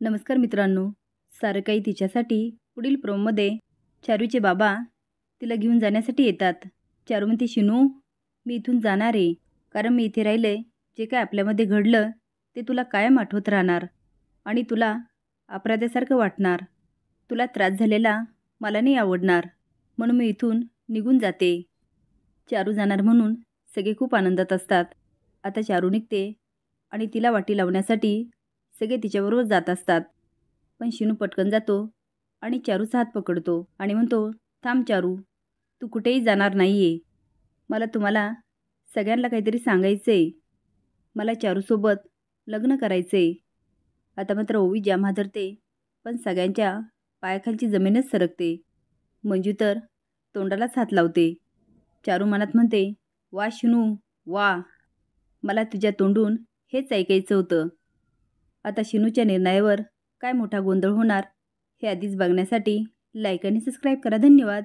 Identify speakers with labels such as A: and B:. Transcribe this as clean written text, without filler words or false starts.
A: नमस्कार मित्रांनो. सारं काही तिच्यासाठी पुढील प्रोमोमध्ये चारूचे बाबा तिला घेऊन जाण्यासाठी येतात. चारू म्हणते, शिनू मी इथून जाणार आहे, कारण मी इथे राहिले जे काय आपल्यामध्ये घडलं ते तुला कायम आठवत राहणार आणि तुला अपराध्यासारखं वाटणार. तुला त्रास झालेला मला नाही आवडणार, म्हणून मी इथून निघून जाते. चारू जाणार म्हणून सगळे खूप आनंदात असतात. आता चारू निघते आणि तिला वाटी लावण्यासाठी सगळे तिच्याबरोबर जात असतात. पण शिनू पटकन जातो आणि चारूचा हात पकडतो आणि म्हणतो, थांब चारू, तू कुठेही जाणार नाही आहे. मला तुम्हाला सगळ्यांना काहीतरी सांगायचं आहे. मला चारूसोबत लग्न करायचं आहे. आता मात्र ओवी जाम हादरते, पण सगळ्यांच्या पायाखालची जमीनच सरकते. मंजू तर तोंडालाच हात लावते. चारू मनात म्हणते, वा शिनू वा, मला तुझ्या तोंडून हेच ऐकायचं होतं. आता शिनूच्या निर्णयावर काय मोठा गोंधळ होणार हे आधीच बघण्यासाठी लाईक आणि सबस्क्राईब करा. धन्यवाद.